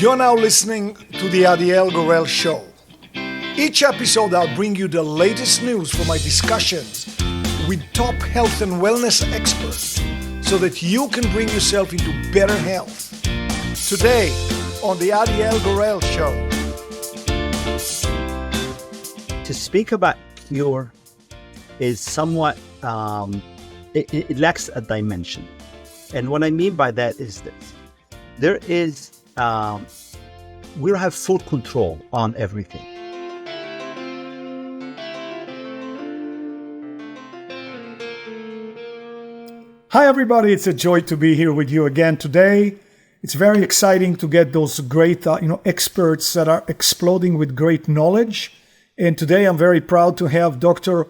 You're now listening to the Adiel Gorel Show. Each episode, I'll bring you the latest news from my discussions with top health and wellness experts so that you can bring yourself into better health. Today, on the Adiel Gorel Show. To speak about cure is somewhat, it lacks a dimension. And what I mean by that is this. There is, we have full control on everything. Hi everybody, it's a joy to be here with you again today. It's very exciting to get those great experts that are exploding with great knowledge. And today I'm very proud to have Dr.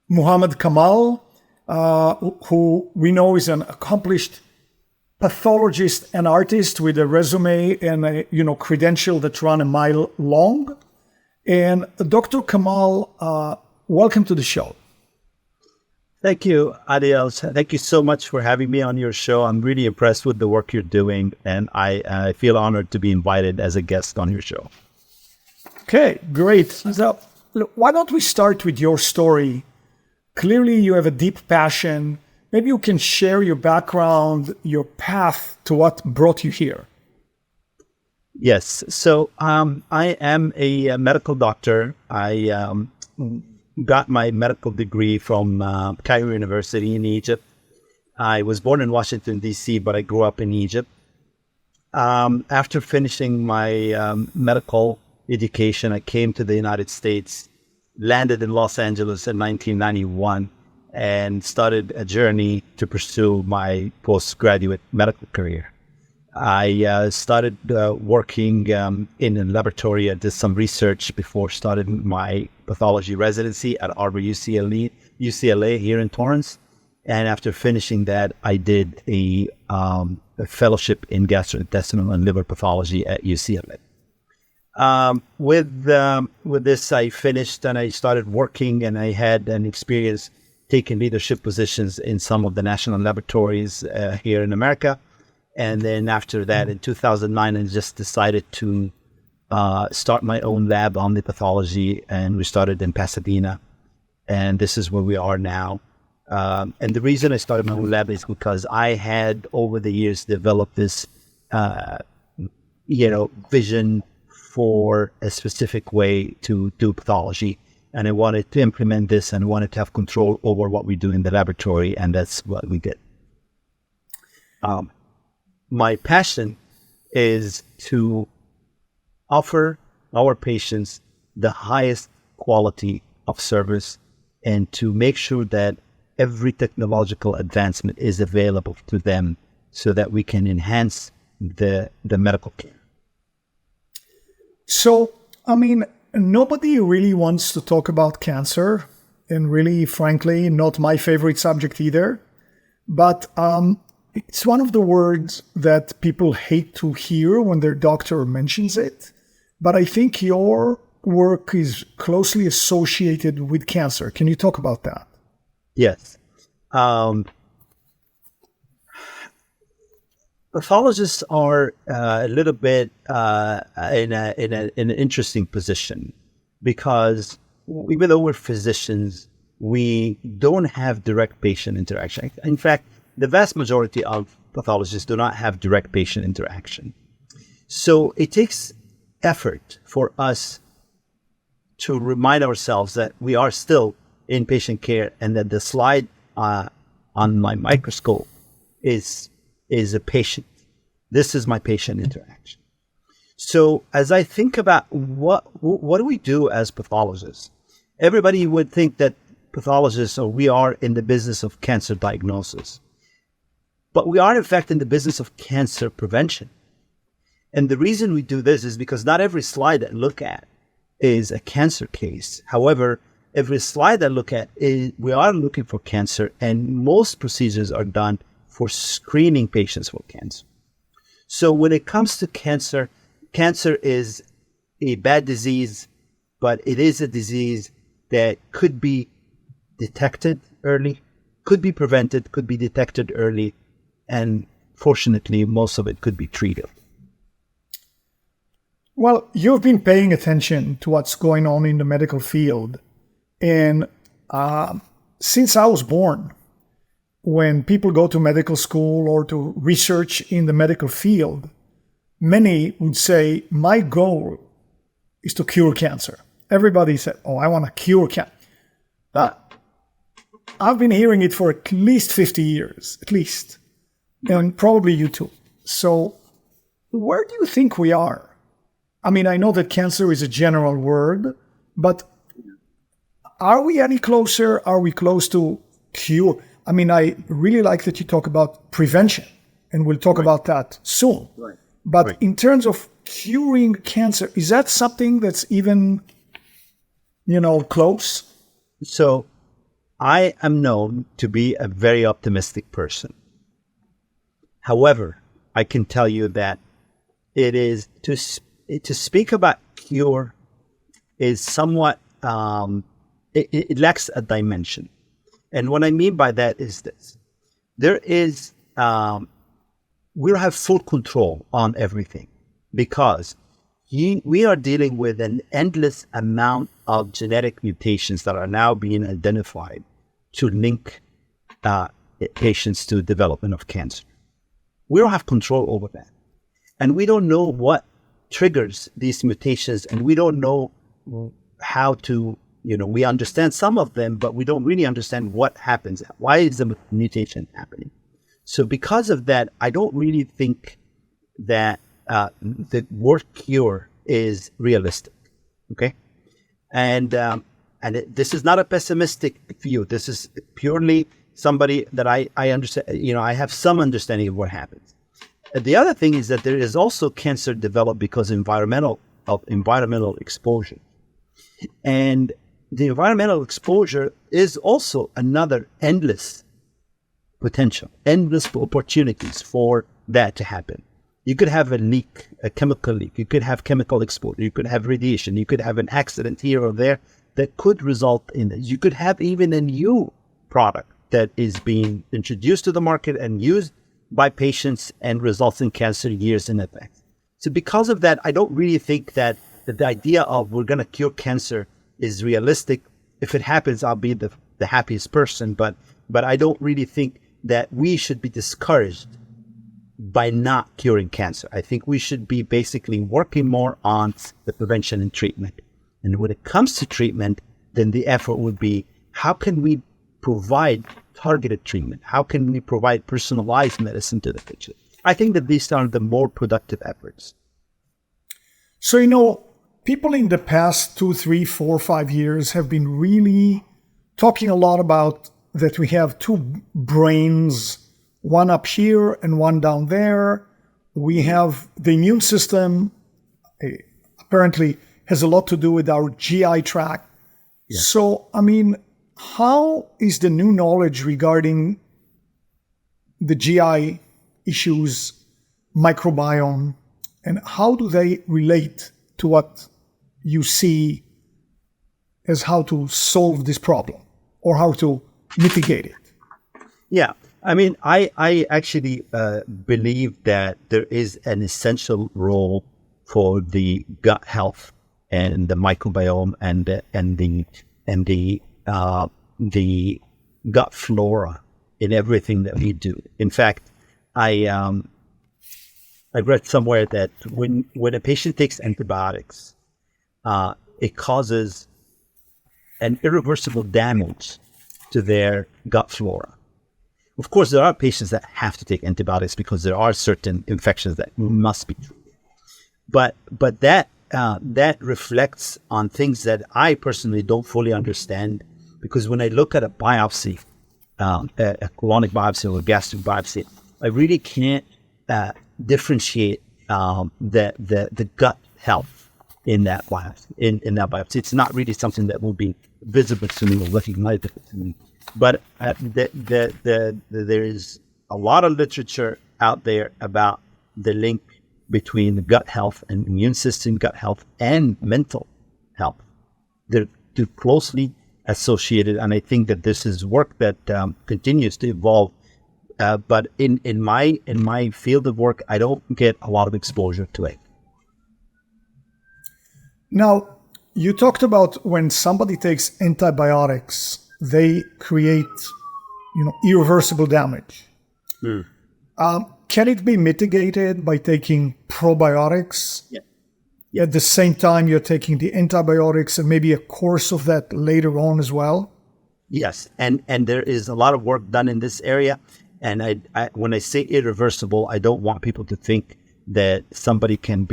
Mohammad Kamal, who we know is an accomplished pathologist and artist with a resume and a credential that run a mile long. And Dr. Kamal, welcome to the show. Thank you, Adiel. Thank you so much for having me on your show. I'm really impressed with the work you're doing, and I feel honored to be invited as a guest on your show. Okay, great. So, why don't we start with your story? Clearly, you have a deep passion. Maybe you can share your background, your path to what brought you here. Yes. So I am a medical doctor. I got my medical degree from Cairo University in Egypt. I was born in Washington, D.C., but I grew up in Egypt. After finishing my medical education, I came to the United States, landed in Los Angeles in 1991, and started a journey to pursue my postgraduate medical career. I started working in a laboratory. I did some research before starting my pathology residency at Arbor UCLA here in Torrance. And after finishing that, I did a fellowship in gastrointestinal and liver pathology at UCLA. With this, I finished and I started working, and I had an experience taking leadership positions in some of the national laboratories here in America. And then after that, in 2009, I just decided to start my own lab on the pathology, and we started in Pasadena. And this is where we are now. And the reason I started my own lab is because I had, over the years, developed this, vision for a specific way to do pathology. And I wanted to implement this and wanted to have control over what we do in the laboratory. And that's what we did. My passion is to offer our patients the highest quality of service and to make sure that every technological advancement is available to them so that we can enhance the medical care. So, nobody really wants to talk about cancer, and really, frankly, not my favorite subject either. But it's one of the words that people hate to hear when their doctor mentions it. But I think your work is closely associated with cancer. Can you talk about that? Yes. Pathologists are a little bit in an interesting position because even though we're physicians, we don't have direct patient interaction. In fact, the vast majority of pathologists do not have direct patient interaction. So it takes effort for us to remind ourselves that we are still in patient care and that the slide on my microscope is a patient. This is my patient interaction. So as I think about what do we do as pathologists, everybody would think that pathologists, or we are in the business of cancer diagnosis. But we are, in fact, in the business of cancer prevention. And the reason we do this is because not every slide that I look at is a cancer case. However, every slide I look at, we are looking for cancer, and most procedures are done for screening patients for cancer. So when it comes to cancer, cancer is a bad disease, but it is a disease that could be detected early, could be prevented, could be detected early, and fortunately, most of it could be treated. Well, you've been paying attention to what's going on in the medical field. And since I was born, when people go to medical school or to research in the medical field, many would say, my goal is to cure cancer. Everybody said, oh, I want to cure cancer. I've been hearing it for at least 50 years, at least. And probably you too. So where do you think we are? I mean, I know that cancer is a general word, but are we any closer? Are we close to cure? I mean, I really like that you talk about prevention, and we'll talk about that soon. Right. But in terms of curing cancer, is that something that's even, close? So I am known to be a very optimistic person. However, I can tell you that it is to speak about cure is somewhat, it lacks a dimension. And what I mean by that is this. There is, we'll have full control on everything because we are dealing with an endless amount of genetic mutations that are now being identified to link patients to development of cancer. We don't have control over that. And we don't know what triggers these mutations, and we don't know how to, we understand some of them, but we don't really understand what happens. Why is the mutation happening? So because of that, I don't really think that the word cure is realistic. Okay. And this is not a pessimistic view. This is purely somebody that I understand, I have some understanding of what happens. The other thing is that there is also cancer developed because environmental exposure. And the environmental exposure is also another endless potential, endless opportunities for that to happen. You could have a leak, a chemical leak. You could have chemical exposure. You could have radiation. You could have an accident here or there that could result in this. You could have even a new product that is being introduced to the market and used by patients and results in cancer years in advance. So because of that, I don't really think that the idea of we're going to cure cancer is realistic. If it happens, I'll be the happiest person, but I don't really think that we should be discouraged by not curing cancer. I think we should be basically working more on the prevention and treatment. And when it comes to treatment, then the effort would be, how can we provide targeted treatment? How can we provide personalized medicine to the patient? I think that these are the more productive efforts. So, people in the past 2, 3, 4, 5 years have been really talking a lot about that we have two brains, one up here and one down there. We have the immune system, apparently has a lot to do with our GI tract. Yeah. So, how is the new knowledge regarding the GI issues, microbiome, and how do they relate to what you see as how to solve this problem or how to mitigate it? Yeah, I actually believe that there is an essential role for the gut health and the microbiome and the gut flora in everything that we do. In fact, I read somewhere that when a patient takes antibiotics, it causes an irreversible damage to their gut flora. Of course, there are patients that have to take antibiotics because there are certain infections that must be treated. But that reflects on things that I personally don't fully understand, because when I look at a biopsy, a colonic biopsy or a gastric biopsy, I really can't differentiate the gut health in that biopsy. In that biopsy, it's not really something that will be visible to me or recognizable to me. But there is a lot of literature out there about the link between the gut health and immune system, gut health, and mental health. They're too closely associated, and I think that this is work that continues to evolve. But in my field of work, I don't get a lot of exposure to it. Now, you talked about when somebody takes antibiotics, they create, irreversible damage. Mm. Can it be mitigated by taking probiotics? Yeah. At the same time, you're taking the antibiotics and maybe a course of that later on as well? Yes, and there is a lot of work done in this area. And I when I say irreversible, I don't want people to think that somebody can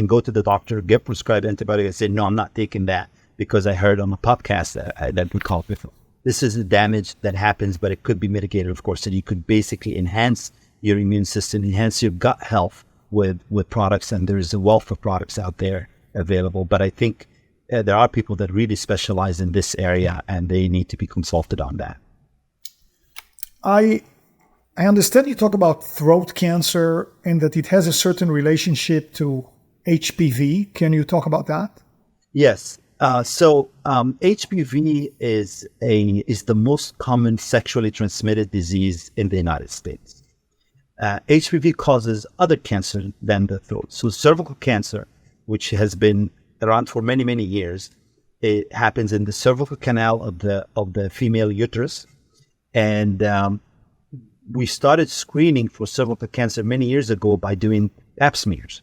go to the doctor, get prescribed antibiotic, and say, no, I'm not taking that because I heard on a podcast that we call it. This is a damage that happens, but it could be mitigated, of course. And you could basically enhance your immune system, enhance your gut health with products. And there is a wealth of products out there available. But I think there are people that really specialize in this area, and they need to be consulted on that. I understand you talk about throat cancer and that it has a certain relationship to HPV. Can you talk about that? Yes. So HPV is the most common sexually transmitted disease in the United States. HPV causes other cancer than the throat. So cervical cancer, which has been around for many, many years, it happens in the cervical canal of the female uterus. And we started screening for cervical cancer many years ago by doing pap smears.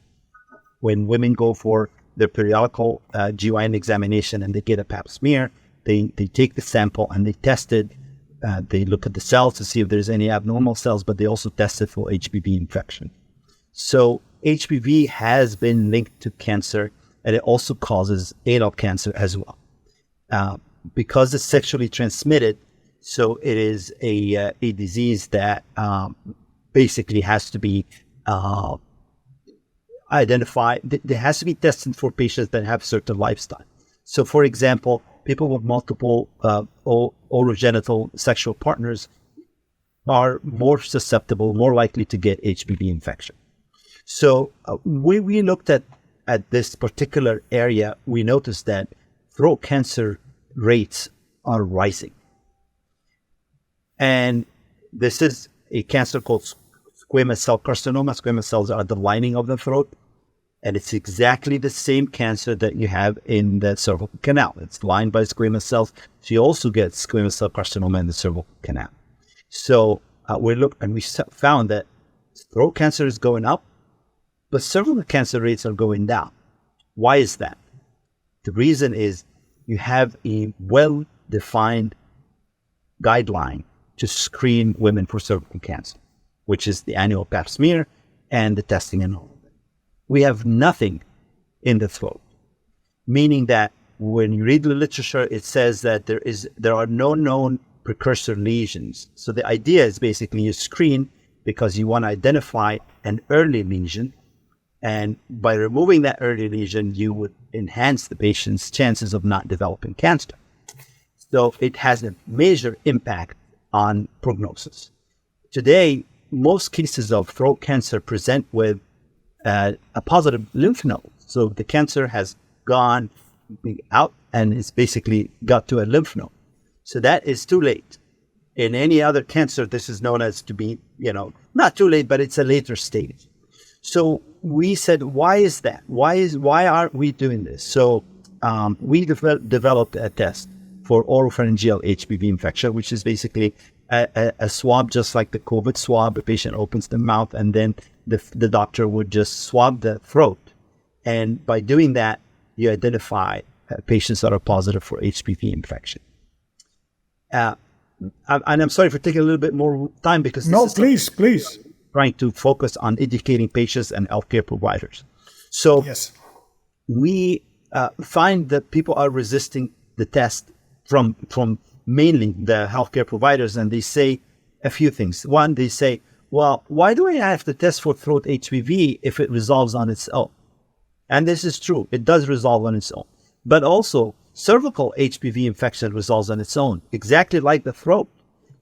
When women go for their periodical GYN examination and they get a pap smear, they take the sample and they test it. They look at the cells to see if there's any abnormal cells, but they also test it for HPV infection. So HPV has been linked to cancer, and it also causes anal cancer as well. Because it's sexually transmitted, so it is a disease that basically has to be identified. There has to be tested for patients that have certain lifestyle. So, for example, people with multiple orogenital sexual partners are more susceptible, more likely to get HPV infection. So, when we looked at this particular area, we noticed that throat cancer rates are rising. And this is a cancer called squamous cell carcinoma. Squamous cells are the lining of the throat. And it's exactly the same cancer that you have in the cervical canal. It's lined by squamous cells. So you also get squamous cell carcinoma in the cervical canal. So we found that throat cancer is going up, but cervical cancer rates are going down. Why is that? The reason is you have a well-defined guideline to screen women for cervical cancer, which is the annual pap smear and the testing and all of it. We have nothing in the throat, meaning that when you read the literature, it says that there are no known precursor lesions. So the idea is basically you screen because you want to identify an early lesion, and by removing that early lesion, you would enhance the patient's chances of not developing cancer. So it has a major impact on prognosis. Today, most cases of throat cancer present with a positive lymph node. So the cancer has gone out and it's basically got to a lymph node. So that is too late. In any other cancer, this is known as to be, not too late, but it's a later stage. So we said, why is that? Why aren't we doing this? So we developed a test for oropharyngeal HPV infection, which is basically a swab, just like the COVID swab. A patient opens the mouth and then the doctor would just swab the throat. And by doing that, you identify patients that are positive for HPV infection. And I'm sorry for taking a little bit more time because please. Trying to focus on educating patients and healthcare providers. So yes, we find that people are resisting the test from mainly the healthcare providers, and they say a few things. One, they say, well, why do I have to test for throat HPV if it resolves on its own? And this is true. It does resolve on its own. But also, cervical HPV infection resolves on its own, exactly like the throat.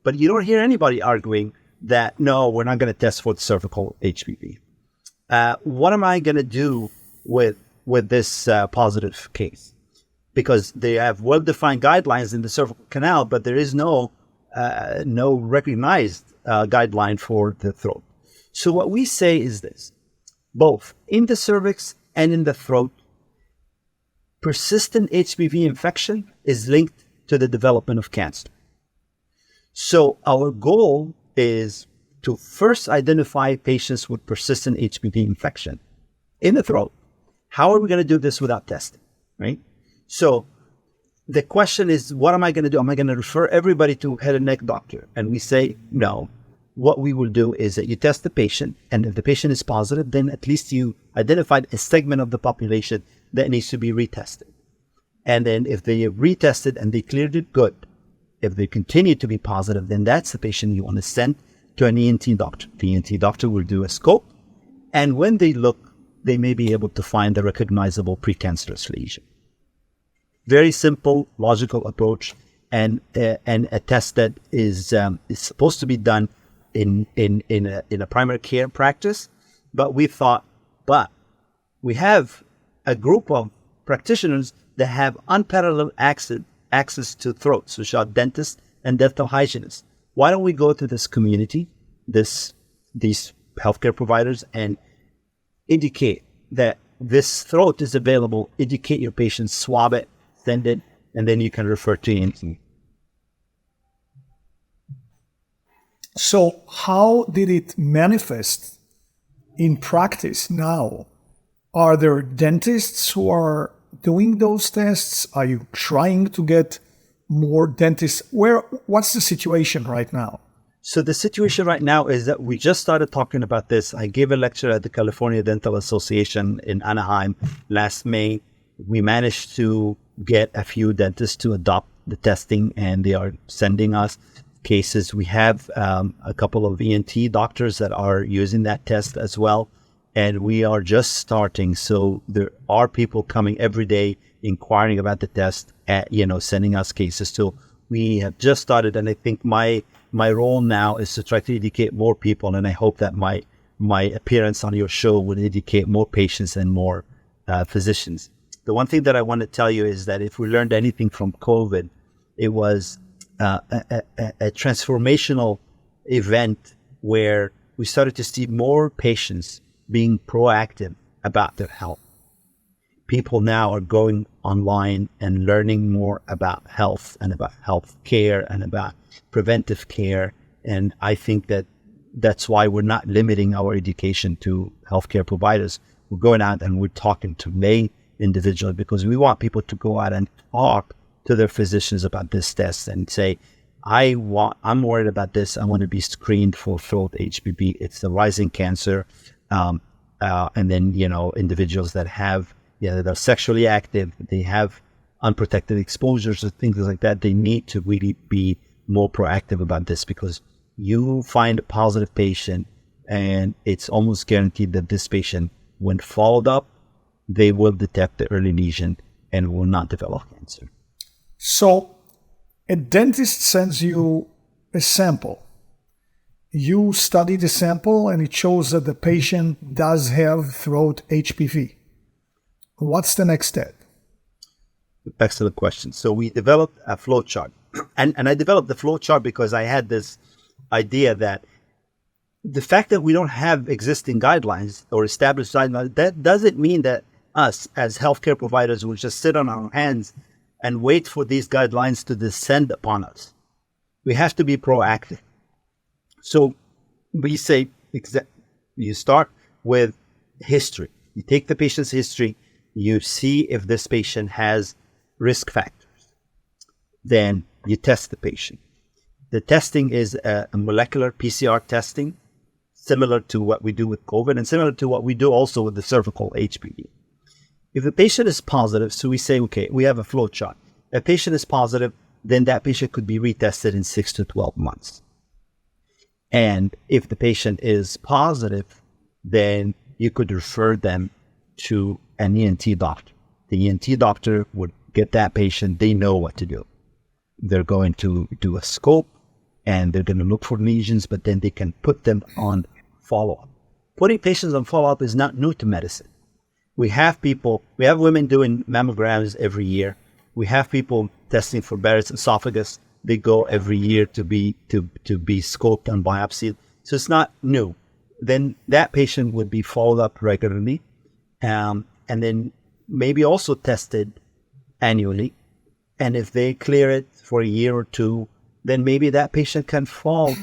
But you don't hear anybody arguing that, no, we're not going to test for the cervical HPV. What am I going to do with this positive case? Because they have well-defined guidelines in the cervical canal, but there is no recognized guideline for the throat. So what we say is this: both in the cervix and in the throat, persistent HPV infection is linked to the development of cancer. So our goal is to first identify patients with persistent HPV infection in the throat. How are we going to do this without testing, right? So the question is, what am I going to do? Am I going to refer everybody to head and neck doctor? And we say, no. What we will do is that you test the patient, and if the patient is positive, then at least you identified a segment of the population that needs to be retested. And then if they are retested and they cleared it, good. If they continue to be positive, then that's the patient you want to send to an ENT doctor. The ENT doctor will do a scope, and when they look, they may be able to find the recognizable precancerous lesion. Very simple, logical approach, and a test that is supposed to be done in a primary care practice. But we thought, but we have a group of practitioners that have unparalleled access to throats, which are dentists and dental hygienists. Why don't we go to this community, these healthcare providers, and indicate that this throat is available, educate your patients, swab it, send it, and then you can refer to ENT. So how did it manifest in practice now? Are there dentists who are doing those tests? Are you trying to get more dentists? What's the situation right now? So the situation right now is that we just started talking about this. I gave a lecture at the California Dental Association in Anaheim last May. We managed to get a few dentists to adopt the testing, and they are sending us cases. We have a couple of ENT doctors that are using that test as well, and we are just starting. So there are people coming every day inquiring about the test, sending us cases. So we have just started, and I think my role now is to try to educate more people, and I hope that my appearance on your show would educate more patients and more physicians. The one thing that I want to tell you is that if we learned anything from COVID, it was a transformational event where we started to see more patients being proactive about their health. People now are going online and learning more about health and about health care and about preventive care. And I think that that's why we're not limiting our education to healthcare providers. We're going out and we're talking to lay individuals, because we want people to go out and talk to their physicians about this test and say, I'm worried about this. I want to be screened for throat HPV. It's a rising cancer. And then, individuals that that are sexually active, they have unprotected exposures or things like that. They need to really be more proactive about this, because you find a positive patient and it's almost guaranteed that this patient, when followed up, they will detect the early lesion and will not develop cancer. So a dentist sends you a sample. You study the sample and it shows that the patient does have throat HPV. What's the next step? Excellent question. So we developed a flow chart. And I developed the flow chart because I had this idea that the fact that we don't have existing guidelines or established guidelines, that doesn't mean that us as healthcare providers will just sit on our hands and wait for these guidelines to descend upon us. We have to be proactive. So we say, you start with history. You take the patient's history, you see if this patient has risk factors. Then you test the patient. The testing is a molecular PCR testing, similar to what we do with COVID and similar to what we do also with the cervical HPV. If the patient is positive, so we say, okay, we have a flow chart. If a patient is positive, then that patient could be retested in 6 to 12 months. And if the patient is positive, then you could refer them to an ENT doctor. The ENT doctor would get that patient, they know what to do. They're going to do a scope and they're going to look for lesions, but then they can put them on follow-up. Putting patients on follow-up is not new to medicine. We have women doing mammograms every year. We have people testing for Barrett's esophagus. They go every year to be scoped and biopsied. So it's not new. Then that patient would be followed up regularly, and then maybe also tested annually. And if they clear it for a year or two, then maybe that patient can fall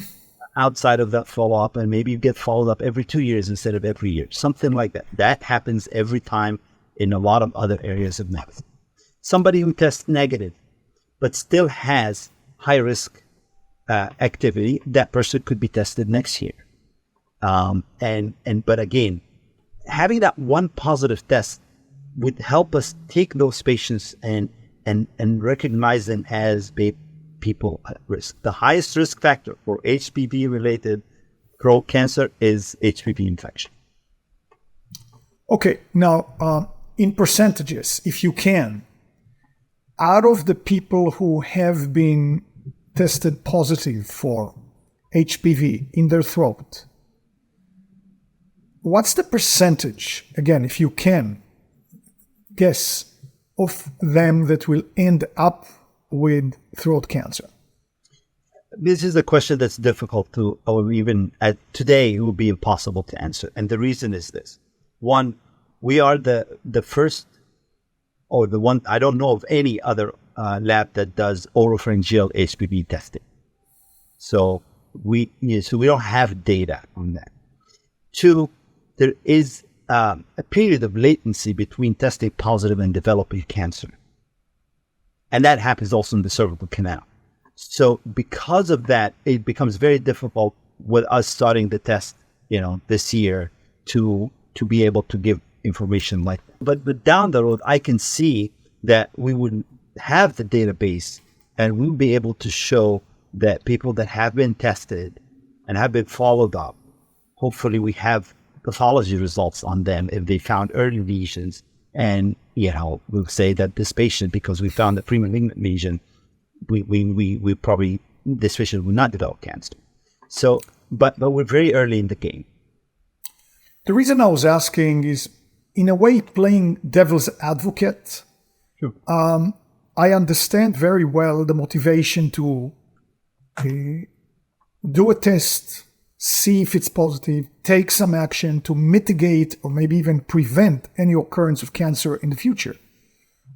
outside of that follow-up, and maybe you get followed up every 2 years instead of every year, something like that. That happens every time in a lot of other areas of medicine. Somebody who tests negative, but still has high-risk activity, that person could be tested next year. But again, having that one positive test would help us take those patients and recognize them as people at risk. The highest risk factor for HPV-related throat cancer is HPV infection. Okay, now in percentages, if you can, out of the people who have been tested positive for HPV in their throat, what's the percentage, again, if you can guess, of them that will end up with throat cancer? This is a question that's difficult to, or even today, it would be impossible to answer. And the reason is this. One, we are the first, or the one, I don't know of any other lab that does oropharyngeal HPV testing. So we don't have data on that. Two, there is a period of latency between testing positive and developing cancer. And that happens also in the cervical canal. So because of that, it becomes very difficult with us starting the test, this year to be able to give information like that. But down the road, I can see that we would have the database and we'll be able to show that people that have been tested and have been followed up, hopefully we have pathology results on them if they found early lesions. And, we'll say that this patient, because we found a pre-malignant lesion, we probably, this patient will not develop cancer. So, but we're very early in the game. The reason I was asking is, in a way, playing devil's advocate. Sure. I understand very well the motivation to do a test, see if it's positive, take some action to mitigate or maybe even prevent any occurrence of cancer in the future.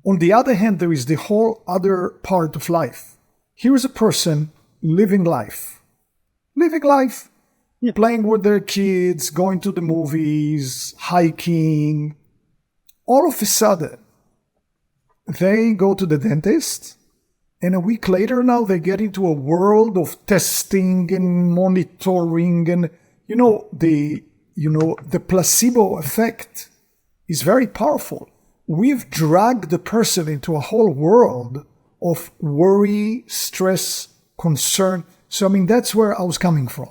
On the other hand, there is the whole other part of life. Here is a person living life, Yeah. playing with their kids, going to the movies, hiking. All of a sudden, they go to the dentist, and a week later now they get into a world of testing and monitoring, and the placebo effect is very powerful. We've dragged the person into a whole world of worry, stress, concern. So that's where I was coming from.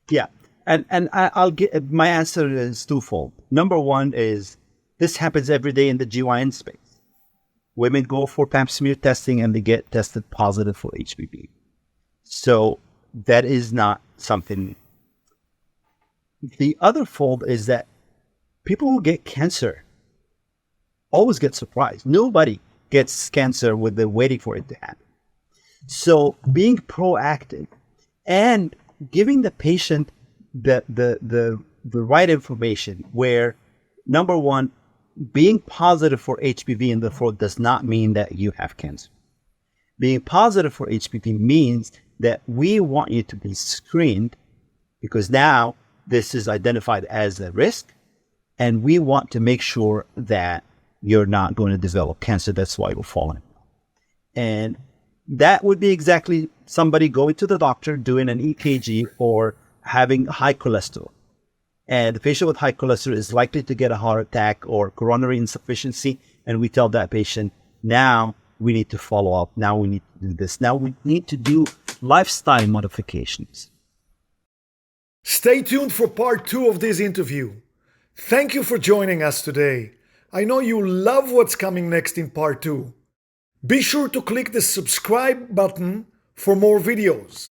Yeah. And I'll get, my answer is twofold. Number one is, this happens every day in the GYN space. Women go for pap smear testing and they get tested positive for HPV. So that is not something. The other fold is that people who get cancer always get surprised. Nobody gets cancer with the waiting for it to happen. So being proactive and giving the patient the right information, where number one, being positive for HPV in the throat does not mean that you have cancer. Being positive for HPV means that we want you to be screened, because now this is identified as a risk, and we want to make sure that you're not going to develop cancer. That's why you're falling. And that would be exactly somebody going to the doctor, doing an EKG, or having high cholesterol. And the patient with high cholesterol is likely to get a heart attack or coronary insufficiency. And we tell that patient, now we need to follow up. Now we need to do this. Now we need to do lifestyle modifications. Stay tuned for part 2 of this interview. Thank you for joining us today. I know you love what's coming next in part 2. Be sure to click the subscribe button for more videos.